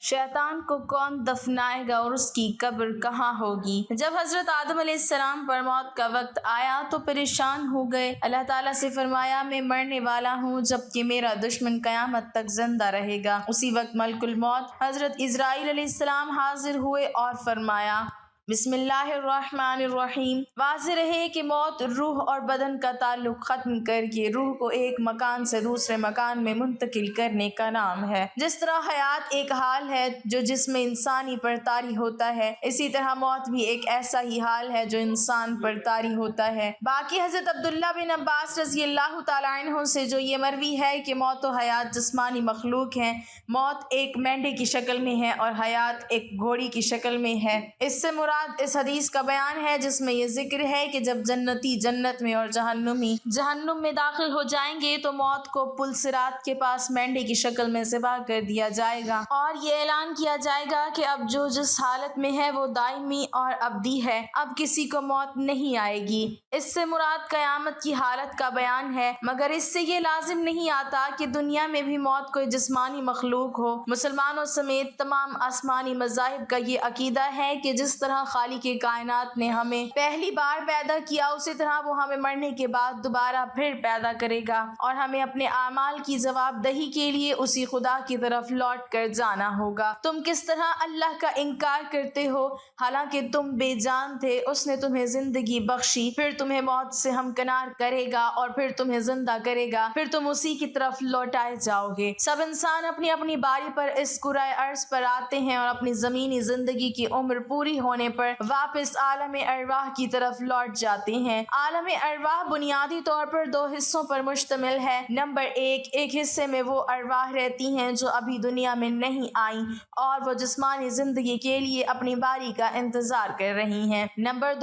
شیطان کو کون دفنائے گا اور اس کی قبر کہاں ہوگی؟ جب حضرت آدم علیہ السلام پر موت کا وقت آیا تو پریشان ہو گئے۔ اللہ تعالیٰ سے فرمایا میں مرنے والا ہوں جبکہ میرا دشمن قیامت تک زندہ رہے گا۔ اسی وقت ملک الموت حضرت اسرائیل علیہ السلام حاضر ہوئے اور فرمایا بسم اللہ الرحمن الرحیم۔ واضح رہے کہ موت روح اور بدن کا تعلق ختم کر کے روح کو ایک مکان سے دوسرے مکان میں منتقل کرنے کا نام ہے۔ جس طرح حیات ایک حال ہے جو جس میں انسانی پر طاری ہوتا ہے، اسی طرح موت بھی ایک ایسا ہی حال ہے جو انسان پر طاری ہوتا ہے۔ باقی حضرت عبداللہ بن عباس رضی اللہ تعالیٰ عنہ سے جو یہ مروی ہے کہ موت و حیات جسمانی مخلوق ہیں، موت ایک مینڈے کی شکل میں ہے اور حیات ایک گھوڑی کی شکل میں ہے۔ اس سے مراد اس حدیث کا بیان ہے جس میں یہ ذکر ہے کہ جب جنتی جنت میں اور جہنمی جہنم میں داخل ہو جائیں گے تو موت کو پل صراط کے پاس مینڈے کی شکل میں ذبح کر دیا جائے گا اور یہ اعلان کیا جائے گا کہ اب جو جس حالت میں ہے وہ دائمی اور ابدی ہے، اب کسی کو موت نہیں آئے گی۔ اس سے مراد قیامت کی حالت کا بیان ہے، مگر اس سے یہ لازم نہیں آتا کہ دنیا میں بھی موت کوئی جسمانی مخلوق ہو۔ مسلمانوں سمیت تمام آسمانی مذاہب کا یہ عقیدہ ہے کہ جس طرح خالق کائنات نے ہمیں پہلی بار پیدا کیا اسی طرح وہ ہمیں مرنے کے بعد دوبارہ پھر پیدا کرے گا اور ہمیں اپنے اعمال کی جواب دہی کے لیے اسی خدا کی طرف لوٹ کر جانا ہوگا۔ تم کس طرح اللہ کا انکار کرتے ہو حالانکہ تم بے جان تھے، اس نے تمہیں زندگی بخشی، پھر تمہیں موت سے ہمکنار کرے گا اور پھر تمہیں زندہ کرے گا، پھر تم اسی کی طرف لوٹائے جاؤ گے۔ سب انسان اپنی اپنی باری پر اس کرۂ ارض پر آتے ہیں اور اپنی زمینی زندگی کی عمر پوری ہونے پر واپس عالم ارواح کی طرف لوٹ جاتے ہیں۔ عالم ارواح بنیادی طور پر دو حصوں پر مشتمل ہے۔ نمبر ایک حصے میں وہ ارواح رہتی ہیں جو ابھی دنیا میں نہیں آئیں اور وہ جسمانی زندگی کے لیے اپنی باری کا انتظار کر رہی ہیں۔ نمبر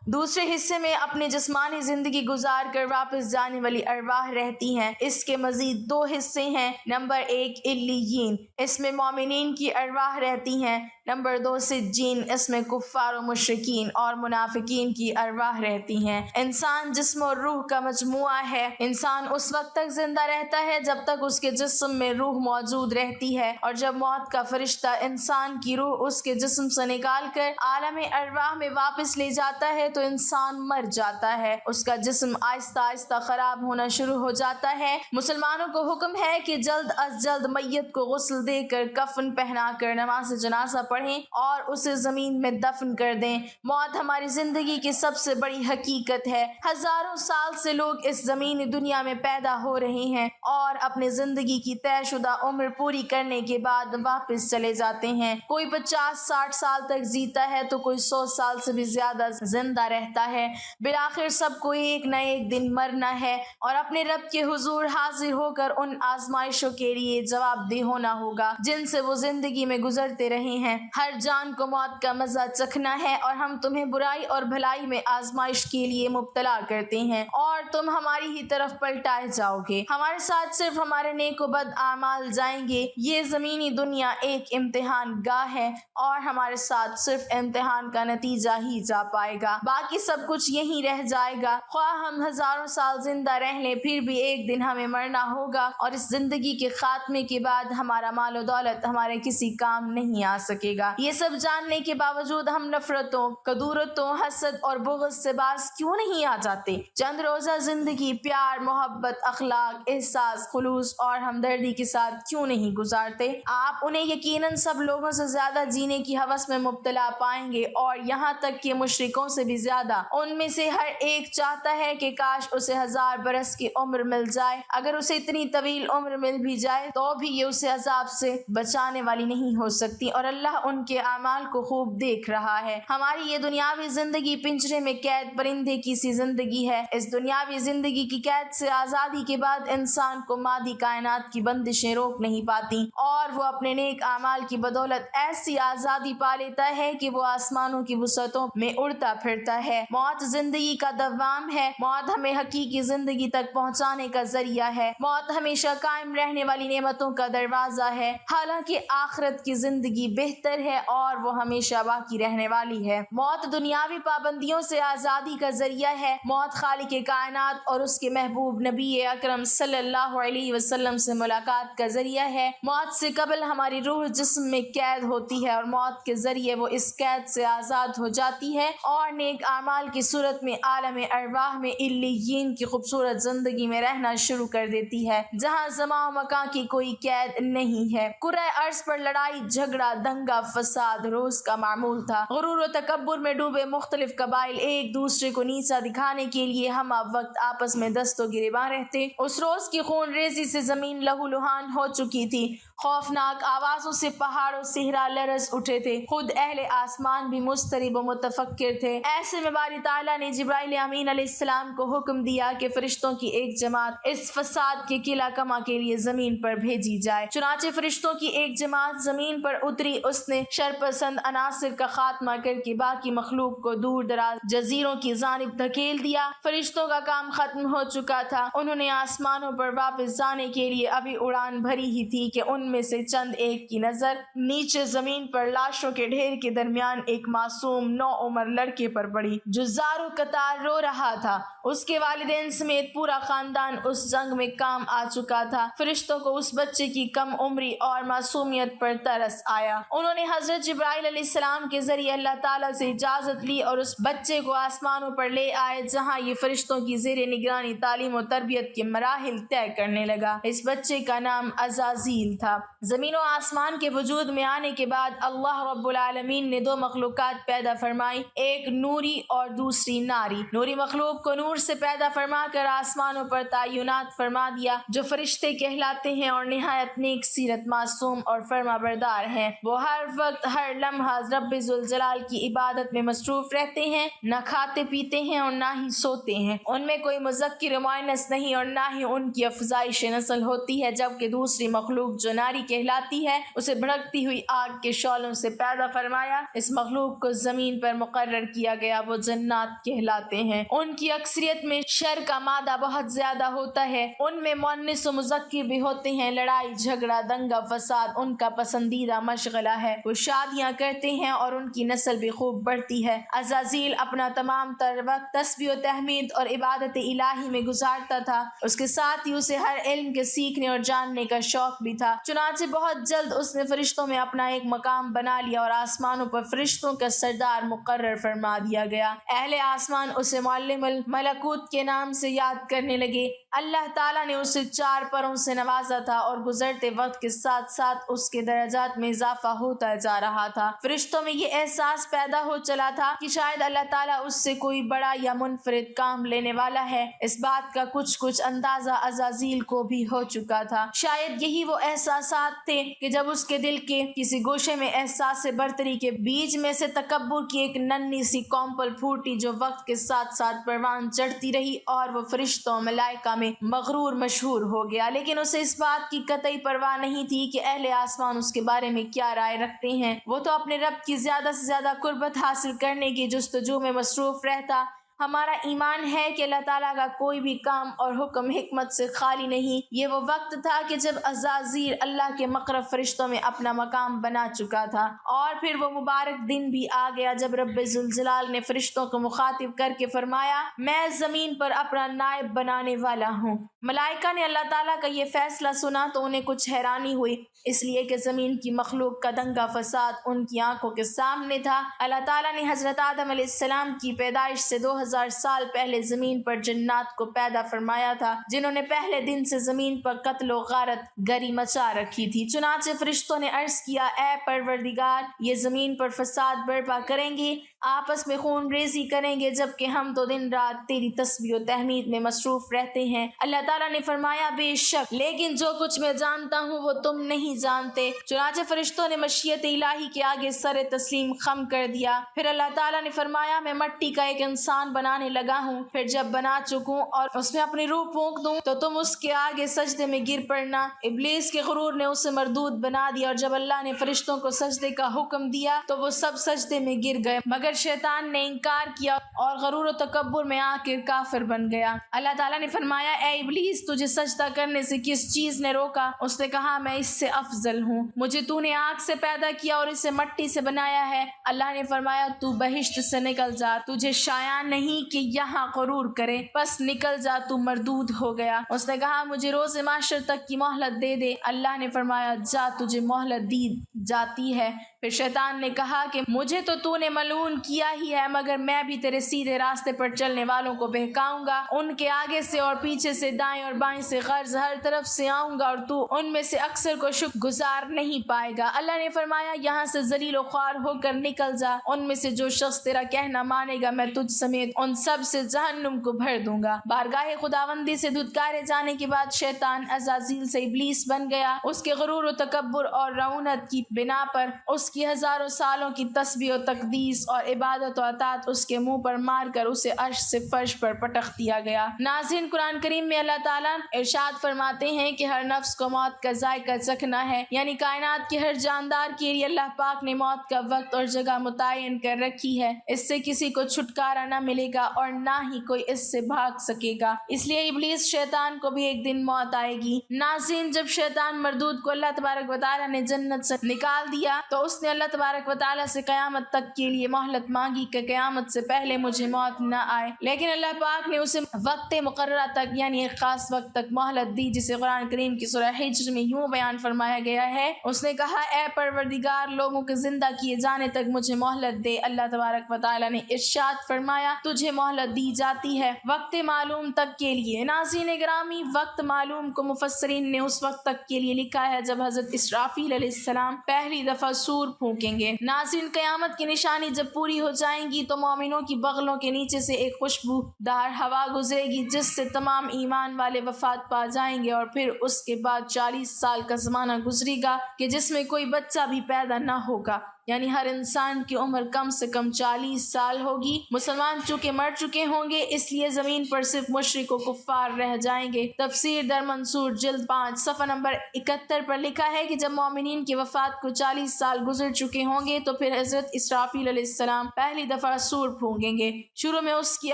دوسرے حصے میں اپنی جسمانی زندگی گزار کر واپس جانے والی ارواح رہتی ہیں۔ اس کے مزید دو حصے ہیں۔ نمبر علیین، اس میں مومنین کی ارواح رہتی ہیں۔ نمبر سجین، اس میں کفار و مشرکین اور منافقین کی ارواح رہتی ہیں۔ انسان جسم اور روح کا مجموعہ ہے۔ انسان اس وقت تک زندہ رہتا ہے جب تک اس کے جسم میں روح موجود رہتی ہے، اور جب موت کا فرشتہ انسان کی روح اس کے جسم سے نکال کر عالم ارواح میں واپس لے جاتا ہے تو انسان مر جاتا ہے، اس کا جسم آہستہ آہستہ خراب ہونا شروع ہو جاتا ہے۔ مسلمانوں کو حکم ہے کہ جلد از جلد میت کو غسل دے کر کفن پہنا کر نماز جنازہ پڑھیں اور اسے زمین میں دفن کر دیں۔ موت ہماری زندگی کی سب سے بڑی حقیقت ہے۔ ہزاروں سال سے لوگ اس زمینی دنیا میں پیدا ہو رہے ہیں اور اپنے زندگی کی طے شدہ عمر پوری کرنے کے بعد واپس چلے جاتے ہیں۔ کوئی 50-60 سال تک جیتا ہے تو کوئی 100 سال سے بھی زیادہ زندہ رہتا ہے۔ بالآخر سب کو ایک نہ ایک دن مرنا ہے اور اپنے رب کے حضور حاضر ہو کر ان آزمائشوں کے لیے جواب دہ ہونا ہوگا جن سے وہ زندگی میں گزرتے رہے ہیں۔ ہر جان کو موت کا مزہ چکھنا ہے اور ہم تمہیں برائی اور بھلائی میں آزمائش کے لیے مبتلا کرتے ہیں اور تم ہماری ہی طرف پلٹائے جاؤ گے۔ ہمارے ساتھ صرف ہمارے نیک و بد اعمال جائیں گے۔ یہ زمینی دنیا ایک امتحان گاہ ہے اور ہمارے ساتھ صرف امتحان کا نتیجہ ہی جا پائے گا، باقی سب کچھ یہیں رہ جائے گا۔ خواہ ہم ہزاروں سال زندہ رہ لیں پھر بھی ایک دن ہمیں مرنا ہوگا اور اس زندگی کے خاتمے کے بعد ہمارا مال و دولت ہمارے کسی کام نہیں آ سکے گا۔ یہ سب جاننے کے باوجود ہم نفرتوں، کدورتوں، حسد اور بغض سے باز کیوں نہیں آ جاتے؟ چند روزہ زندگی پیار، محبت، اخلاق، احساس، خلوص اور ہمدردی کے ساتھ کیوں نہیں گزارتے؟ آپ انہیں یقیناً سب لوگوں سے زیادہ جینے کی ہوس میں مبتلا پائیں گے اور یہاں تک کہ مشرکوں سے بھی زیادہ۔ ان میں سے ہر ایک چاہتا ہے کہ کاش اسے 1000 برس کی عمر مل جائے۔ اگر اسے اتنی طویل عمر مل بھی جائے تو بھی یہ اسے عذاب سے بچانے والی نہیں ہو سکتی، اور اللہ ان کے اعمال کو خوب دیکھ رہا ہے۔ ہماری یہ دنیاوی زندگی پنجرے میں قید پرندے کی سی زندگی ہے۔ اس دنیاوی زندگی کی قید سے آزادی کے بعد انسان کو مادی کائنات کی بندشیں روک نہیں پاتی اور وہ اپنے نیک اعمال کی بدولت ایسی آزادی پا لیتا ہے کہ وہ آسمانوں کی وسعتوں میں اڑتا پھرتا ہے۔ موت زندگی کا دوام ہے۔ موت ہمیں حقیقی زندگی تک پہنچانے کا ذریعہ ہے۔ موت ہمیشہ قائم رہنے والی نعمتوں کا دروازہ ہے۔ حالانکہ آخرت کی زندگی بہتر بہتر ہے اور وہ ہمیشہ باقی رہنے والی ہے۔ موت دنیاوی پابندیوں سے آزادی کا ذریعہ ہے۔ موت خالق کائنات اور اس کے محبوب نبی اکرم صلی اللہ علیہ وسلم سے ملاقات کا ذریعہ ہے۔ موت سے قبل ہماری روح جسم میں قید ہوتی ہے اور موت کے ذریعے وہ اس قید سے آزاد ہو جاتی ہے اور نیک اعمال کی صورت میں عالم ارواح میں علیین کی خوبصورت زندگی میں رہنا شروع کر دیتی ہے، جہاں زمان و مکان کی کوئی قید نہیں ہے۔ کرۂ ارض پر لڑائی جھگڑا دنگا فساد روز کا معمول تھا۔ غرور و تکبر میں ڈوبے مختلف قبائل ایک دوسرے کو نیچا دکھانے کے لیے ہم وقت آپس میں دست و گریباں رہتے۔ اس روز کی خون ریزی سے زمین لہو لہان ہو چکی تھی، خوفناک آوازوں سے پہاڑ و صحرا لرز اٹھے تھے، خود اہل آسمان بھی مضطرب و متفکر تھے۔ ایسے میں باری تعالیٰ نے جبرائیل امین علیہ السلام کو حکم دیا کہ فرشتوں کی ایک جماعت اس فساد کے قلعہ کما کے لیے زمین پر بھیجی جائے۔ چنانچہ فرشتوں کی ایک جماعت زمین پر اتری۔ اس نے شرپسند عناصر کا خاتمہ کر کے باقی مخلوق کو دور دراز جزیروں کی جانب دھکیل دیا۔ فرشتوں کا کام ختم ہو چکا تھا، انہوں نے آسمانوں پر واپس جانے کے لیے ابھی اڑان بھری ہی تھی کہ ان میں سے چند ایک کی نظر نیچے زمین پر لاشوں کے ڈھیر کے درمیان ایک معصوم نوعمر لڑکے پر پڑی جو زارو قطار رو رہا تھا۔ اس کے والدین سمیت پورا خاندان اس جنگ میں کام آ چکا تھا۔ فرشتوں کو اس بچے کی کم عمری اور معصومیت پر ترس آیا۔ انہوں نے حضرت جبرائیل علیہ السلام کے ذریعے اللہ تعالیٰ سے اجازت لی اور اس بچے کو آسمانوں پر لے آئے، جہاں یہ فرشتوں کی زیر نگرانی تعلیم و تربیت کے مراحل طے کرنے لگا۔ اس بچے کا نام عزازیل تھا۔ زمین و آسمان کے وجود میں آنے کے بعد اللہ رب العالمین نے دو مخلوقات پیدا فرمائی، ایک نوری اور دوسری ناری۔ نوری مخلوق کو نور سے پیدا فرما کر آسمانوں پر تعینات فرما دیا، جو فرشتے کہلاتے ہیں اور نہایت نیک سیرت، معصوم اور فرما بردار ہیں۔ وہ ہر وقت ہر لمحہ رب ذوالجلال کی عبادت میں مصروف رہتے ہیں، نہ کھاتے پیتے ہیں اور نہ ہی سوتے ہیں۔ ان میں کوئی مذکر و مؤنث نہیں اور نہ ہی ان کی افزائش نسل ہوتی ہے، جبکہ دوسری مخلوق جو ناری کہلاتی ہے اسے بھڑکتی ہوئی آگ کے شعلوں سے پیدا فرمایا۔ اس مخلوق کو زمین پر مقرر کیا گیا، وہ جنات کہلاتے ہیں۔ ان کی اکثریت میں شر کا مادہ بہت زیادہ ہوتا ہے، ان میں مؤنث و مذکر بھی ہوتے ہیں۔ لڑائی جھگڑا دنگا فساد ان کا پسندیدہ مشغلہ ہے، وہ شادیاں کرتے ہیں اور ان کی نسل بھی خوب بڑھتی ہے۔ عزازیل اپنا تمام تر وقت تسبیح و تحمید اور عبادت الہی میں گزارتا تھا، اس کے ساتھ ہی اسے ہر علم کے سیکھنے اور جاننے کا شوق بھی تھا۔ چنانچہ بہت جلد اس نے فرشتوں میں اپنا ایک مقام بنا لیا اور آسمانوں پر فرشتوں کا سردار مقرر فرما دیا گیا۔ اہل آسمان اسے معلم الملکوت کے نام سے یاد کرنے لگے۔ اللہ تعالیٰ نے اسے 4 پروں سے نوازا تھا اور گزرتے وقت کے ساتھ ساتھ اس کے درجات میں اضافہ ہوتا جا رہا تھا۔ فرشتوں میں یہ احساس پیدا ہو چلا تھا کہ شاید اللہ تعالیٰ اس سے کوئی بڑا یا منفرد کام لینے والا ہے۔ اس بات کا کچھ اندازہ عزازیل کو بھی ہو چکا تھا۔ شاید یہی وہ احساسات تھے کہ جب اس کے دل کے کسی گوشے میں احساس برتری کے بیج میں سے تکبر کی ایک ننھی سی کونپل پھوٹی، جو وقت کے ساتھ ساتھ پروان چڑھتی رہی اور وہ فرشتوں ملائکہ میں مغرور مشہور ہو گیا، لیکن اسے اس بات کی قطعی پرواہ نہیں تھی کہ اہل آسمان اس کے بارے میں کیا رائے رکھتے ہیں۔ وہ تو اپنے رب کی زیادہ سے زیادہ قربت حاصل کرنے کی جستجو میں مصروف رہتا۔ ہمارا ایمان ہے کہ اللہ تعالیٰ کا کوئی بھی کام اور حکم حکمت سے خالی نہیں۔ یہ وہ وقت تھا کہ جب عزازیل اللہ کے مقرب فرشتوں میں اپنا مقام بنا چکا تھا، اور پھر وہ مبارک دن بھی آ گیا جب رب ذوالجلال نے فرشتوں کو مخاطب کر کے فرمایا، میں زمین پر اپنا نائب بنانے والا ہوں۔ ملائکہ نے اللہ تعالیٰ کا یہ فیصلہ سنا تو انہیں کچھ حیرانی ہوئی، اس لیے کہ زمین کی مخلوق کا دنگا فساد ان کی آنکھوں کے سامنے تھا۔ اللہ تعالیٰ نے حضرت آدم علیہ السلام کی پیدائش سے 2000 سال پہلے زمین پر جنات کو پیدا فرمایا تھا، جنہوں نے پہلے دن سے زمین پر قتل و غارت گری مچا رکھی تھی۔ چنانچہ فرشتوں نے عرض کیا، اے پروردگار، یہ زمین پر فساد برپا کریں گے، آپس میں خون ریزی کریں گے، جبکہ ہم تو دن رات تیری تسبیح و تحمید میں مصروف رہتے ہیں۔ اللہ تعالیٰ نے فرمایا، بے شک، لیکن جو کچھ میں جانتا ہوں وہ تم نہیں جانتے۔ چنانچہ فرشتوں نے مشیت الہی کے آگے سر تسلیم خم کر دیا۔ پھر اللہ تعالیٰ نے فرمایا، میں مٹی کا ایک انسان بنانے لگا ہوں، پھر جب بنا چکوں اور اس میں اپنی روح پھونک دوں تو تم اس کے آگے سجدے میں گر پڑنا۔ ابلیس کے غرور نے اسے مردود بنا دیا، اور جب اللہ نے فرشتوں کو سجدے کا حکم دیا تو وہ سب سجدے میں گر گئے، مگر شیطان نے انکار کیا اور غرور و تکبر میں آ کر کافر بن گیا۔ اللہ تعالیٰ نے فرمایا، اے ابلیس، تجھے سجدہ کرنے سے کس چیز نے روکا؟ اس نے کہا، میں اس سے افضل ہوں، مجھے تو نے آگ سے پیدا کیا اور اسے مٹی سے بنایا ہے۔ اللہ نے فرمایا، تو بہشت سے نکل جا، تجھے شایع نہیں کہ یہاں غرور کرے، بس نکل جا، تو مردود ہو گیا۔ اس نے کہا، مجھے روز معاشر تک کی مہلت دے دے۔ اللہ نے فرمایا، جا، تجھے مہلت دی جاتی ہے۔ پھر شیطان نے کہا کہ مجھے تو نے ملعون کیا ہی ہے، مگر میں بھی تیرے سیدھے راستے پر چلنے والوں کو بہکاؤں گا، ان کے آگے سے اور پیچھے سے، دائیں اور بائیں سے، غرض ہر طرف سے آؤں گا، اور تو ان میں سے اکثر کو شکر گزار نہیں پائے گا۔ اللہ نے فرمایا، یہاں سے ذلیل و خوار ہو کر نکل جا، ان میں سے جو شخص تیرا کہنا مانے گا میں تجھ سمیت ان سب سے جہنم کو بھر دوں گا۔ بارگاہ خداوندی سے دھتکارے جانے کے بعد شیطان عزازیل سے ابلیس بن گیا۔ اس کے غرور و تکبر اور رعونت کی بنا پر اس کی ہزاروں سالوں کی تسبیح و تقدیس اور عبادت و اطاعت اس کے منہ پر مار کر اسے عرش سے فرش پر پٹخ دیا گیا۔ ناظرین، قرآن کریم میں اللہ تعالیٰ ارشاد فرماتے ہیں کہ ہر نفس کو موت کا ذائقہ چکھنا ہے، یعنی کائنات کے ہر جاندار کے لیے اللہ پاک نے موت کا وقت اور جگہ متعین کر رکھی ہے۔ اس سے کسی کو چھٹکارا نہ ملے گا اور نہ ہی کوئی اس سے بھاگ سکے گا، اس لیے ابلیس شیطان کو بھی ایک دن موت آئے گی۔ ناظرین، جب شیطان مردود کو اللہ تبارک و تعالیٰ نے جنت سے نکال دیا تو اس نے اللہ تبارک و تعالیٰ سے قیامت تک کے لیے مہلت مانگی کہ قیامت سے پہلے مجھے موت نہ آئے، لیکن اللہ پاک نے اسے وقت مقررہ تک، یعنی ایک خاص وقت تک مہلت دی، جسے قرآن کریم کی سورہ حجر میں یوں بیان فرمایا گیا ہے۔ اس نے کہا، اے پروردگار، لوگوں کے زندہ کیے جانے تک مجھے مہلت دے۔ اللہ تبارک و تعالیٰ نے ارشاد فرمایا، تجھے مہلت دی جاتی ہے وقت معلوم تک کے لیے۔ ناظرین گرامی، وقت معلوم کو مفسرین نے اس وقت تک کے لیے لکھا ہے جب حضرت اسرافیل علیہ السلام پہلی دفعہ سور پھونکیں گے۔ ناظرین، قیامت کی نشانی جب پوری ہو جائیں گی تو مومنوں کی بغلوں کے نیچے سے ایک خوشبودار ہوا گزرے گی جس سے تمام ایمان والے وفات پا جائیں گے، اور پھر اس کے بعد 40 سال کا زمانہ گزرے گا کہ جس میں کوئی بچہ بھی پیدا نہ ہوگا، یعنی ہر انسان کی عمر کم سے کم 40 سال ہوگی۔ مسلمان چونکہ مر چکے ہوں گے اس لیے زمین پر صرف مشرک و کفار رہ جائیں گے۔ تفسیر در منصور جلد 5 صفحہ نمبر 71 پر لکھا ہے کہ جب مومنین کی وفات کو 40 سال گزر چکے ہوں گے تو پھر حضرت اسرافیل علیہ السلام پہلی دفعہ سور پھونکیں گے۔ شروع میں اس کی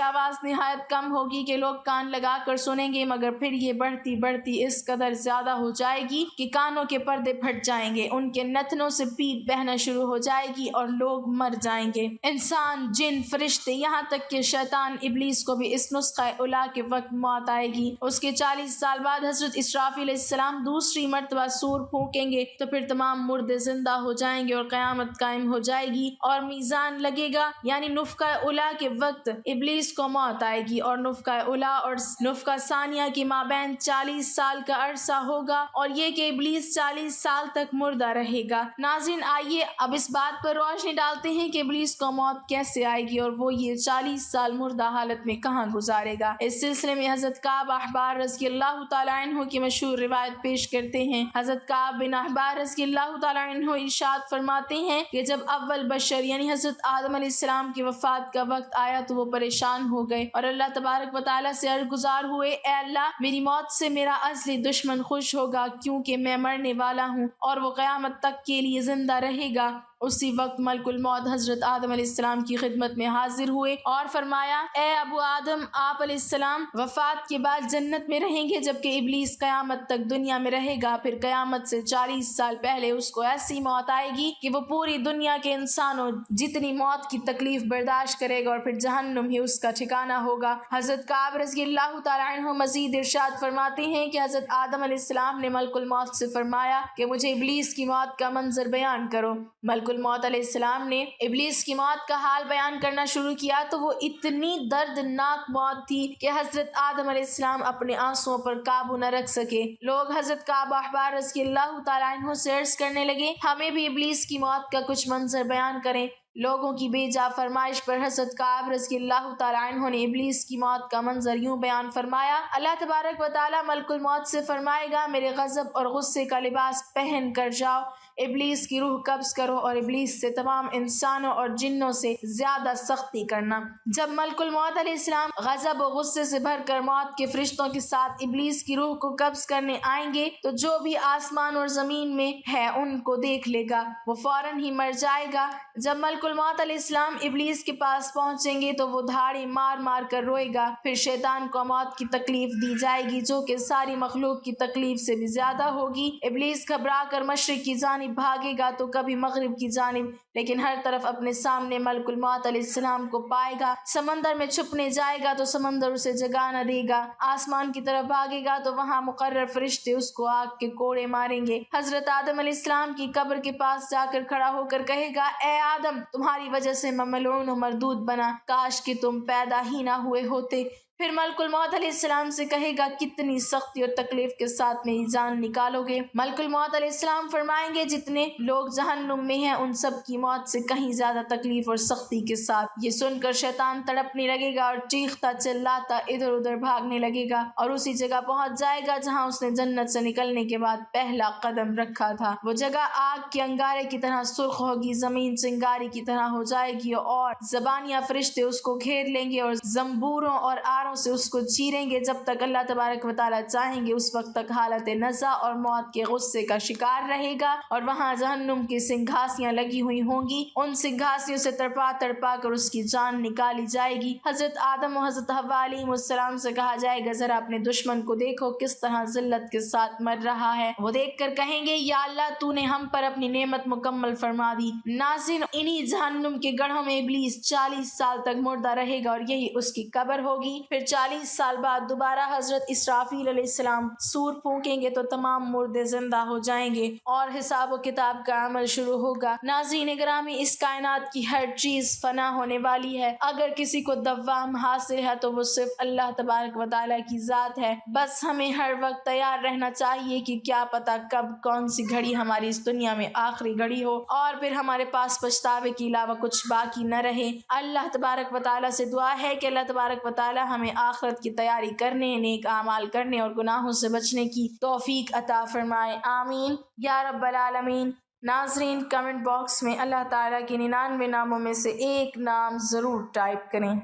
آواز نہایت کم ہوگی کہ لوگ کان لگا کر سنیں گے، مگر پھر یہ بڑھتی بڑھتی اس قدر زیادہ ہو جائے گی کہ کانوں کے پردے پھٹ جائیں گے، ان کے نتنوں سے پیپ بہنا شروع ہو جائے گی اور لوگ مر جائیں گے۔ انسان، جن، فرشتے، یہاں تک کہ شیطان ابلیس کو بھی اس نسخہ اولا کے وقت موت آئے گی۔ اس کے 40 سال بعد حضرت اسرافیل علیہ السلام دوسری مرتبہ سور پھونکیں گے تو پھر تمام مردے زندہ ہو جائیں گے اور قیامت قائم ہو جائے گی اور میزان لگے گا، یعنی نفخہ اولا کے وقت ابلیس کو موت آئے گی، اور نفخہ اولا اور نفخہ ثانیہ کے مابین 40 سال کا عرصہ ہوگا، اور یہ کہ ابلیس 40 سال تک مردہ رہے گا۔ ناظرین، آئیے اب اس بات پر روشنی ڈالتے ہیں کہ ابلیس کو موت کیسے آئے گی اور وہ یہ 40 سال مردہ حالت میں کہاں گزارے گا۔ اس سلسلے میں حضرت کعب احبار رضی اللہ تعالیٰ عنہ کی مشہور روایت پیش کرتے ہیں۔ حضرت کعب بن احبار رضی اللہ تعالیٰ عنہ ارشاد فرماتے ہیں کہ جب اول بشر یعنی حضرت آدم علیہ السلام کی وفات کا وقت آیا تو وہ پریشان ہو گئے اور اللہ تبارک و تعالیٰ سے عرض گزار ہوئے، اے اللہ، میری موت سے میرا ازلی دشمن خوش ہوگا کیونکہ میں مرنے والا ہوں اور وہ قیامت تک کے لیے زندہ رہے گا۔ اسی وقت ملک الموت حضرت آدم علیہ السلام کی خدمت میں حاضر ہوئے اور فرمایا، اے ابو آدم، آپ علیہ السلام وفات کے بعد جنت میں رہیں گے جبکہ ابلیس قیامت تک دنیا میں رہے گا۔ پھر قیامت سے 40 سال پہلے اس کو ایسی موت آئے گی کہ وہ پوری دنیا کے انسانوں جتنی موت کی تکلیف برداشت کرے گا اور پھر جہنم ہی اس کا ٹھکانہ ہوگا۔ حضرت کعب رضی اللہ تعالیٰ عنہ مزید ارشاد فرماتے ہیں کہ حضرت آدم علیہ السلام نے ملک الموت سے فرمایا کہ مجھے ابلیس کی موت کا منظر بیان کرو۔ ملک الموت علیہ السلام نے ابلیس کی موت کا حال بیان کرنا شروع کیا تو وہ اتنی دردناک موت تھی کہ حضرت آدم علیہ السلام اپنے آنسوؤں پر قابو نہ رکھ سکے۔ لوگ حضرت کعب احبار رضی اللہ تعالیٰ عنہ سے عرض کرنے لگے، ہمیں بھی ابلیس کی موت کا کچھ منظر بیان کریں۔ لوگوں کی بیجا فرمائش پر حضرت کعب رضی اللہ تعالیٰ عنہ نے ابلیس کی موت کا منظر یوں بیان فرمایا: اللہ تبارک و تعالیٰ ملک الموت سے فرمائے گا میرے غضب اور غصے کا لباس پہن کر جاؤ، ابلیس کی روح قبض کرو اور ابلیس سے تمام انسانوں اور جنوں سے زیادہ سختی کرنا۔ جب ملک الموت علیہ السلام غضب و غصے سے بھر کر موت کے فرشتوں کے ساتھ ابلیس کی روح کو قبض کرنے آئیں گے تو جو بھی آسمان اور زمین میں ہے ان کو دیکھ لے گا، وہ فوراً ہی مر جائے گا۔ جب ملک الموت علیہ السلام ابلیس کے پاس پہنچیں گے تو وہ دھاڑی مار مار کر روئے گا، پھر شیطان کو موت کی تکلیف دی جائے گی جو کہ ساری مخلوق کی تکلیف سے بھی زیادہ ہوگی۔ ابلیس گھبرا کر مشرق کی جانب بھاگے گا تو کبھی مغرب کی جانب، لیکن ہر طرف اپنے سامنے ملک الموت علیہ السلام کو پائے گا۔ سمندر میں چھپنے جائے گا تو سمندر اسے جگہ نہ دے گا، آسمان کی طرف بھاگے گا تو وہاں مقرر فرشتے اس کو آگ کے کوڑے ماریں گے۔ حضرت آدم علیہ السلام کی قبر کے پاس جا کر کھڑا ہو کر کہے گا: اے آدم، تمہاری وجہ سے میں ملعون و مردود بنا، کاش کہ تم پیدا ہی نہ ہوئے ہوتے۔ پھر ملک الموت علیہ السلام سے کہے گا: کتنی سختی اور تکلیف کے ساتھ میری جان نکالو گے؟ ملک الموت علیہ السلام فرمائیں گے: جتنے لوگ جہنم میں ہیں ان سب کی موت سے کہیں زیادہ تکلیف اور سختی کے ساتھ۔ یہ سن کر شیطان تڑپنے لگے گا اور چیختا چلاتا ادھر ادھر بھاگنے لگے گا اور اسی جگہ پہنچ جائے گا جہاں اس نے جنت سے نکلنے کے بعد پہلا قدم رکھا تھا۔ وہ جگہ آگ کے انگارے کی طرح سرخ ہوگی، زمین چنگاری کی طرح ہو جائے گی اور زبانیہ فرشتے اس کو گھیر لیں گے اور زنبوروں اور سے اس کو چیریں گے جب تک اللہ تبارک و تعالیٰ چاہیں گے۔ اس وقت تک حالت نزع اور موت کے غصے کا شکار رہے گا اور وہاں جہنم کی سنگھاسیاں لگی ہوئی ہوں گی، ان سنگھاسیوں سے تڑپا تڑپا کر اس کی جان نکالی جائے گی۔ حضرت آدم و حضرت حوا علیہ السلام سے کہا جائے گا: ذرا اپنے دشمن کو دیکھو کس طرح ذلت کے ساتھ مر رہا ہے۔ وہ دیکھ کر کہیں گے: یا اللہ، تو نے ہم پر اپنی نعمت مکمل فرما دی۔ ناظرین، انہی جہنم کے گڑھوں میں ابلیس 40 سال تک مردہ رہے گا اور یہی اس کی قبر ہوگی۔ پھر 40 سال بعد دوبارہ حضرت اسرافیل علیہ السلام سور پھونکیں گے تو تمام مردے زندہ ہو جائیں گے اور حساب و کتاب کا عمل شروع ہوگا۔ ناظرین گرامی، اس کائنات کی ہر چیز فنا ہونے والی ہے، اگر کسی کو دوام حاصل ہے تو وہ صرف اللہ تبارک و تعالیٰ کی ذات ہے۔ بس ہمیں ہر وقت تیار رہنا چاہیے کہ کیا پتہ کب کون سی گھڑی ہماری اس دنیا میں آخری گھڑی ہو اور پھر ہمارے پاس پچھتاوے کے علاوہ کچھ باقی نہ رہے۔ اللہ تبارک و تعالیٰ سے دعا ہے کہ اللہ تبارک و تعالیٰ ہمیں آخرت کی تیاری کرنے، نیک اعمال کرنے اور گناہوں سے بچنے کی توفیق عطا فرمائے، آمین یا رب العالمین۔ ناظرین، کمنٹ باکس میں اللہ تعالیٰ کے 99 ناموں میں سے ایک نام ضرور ٹائپ کریں۔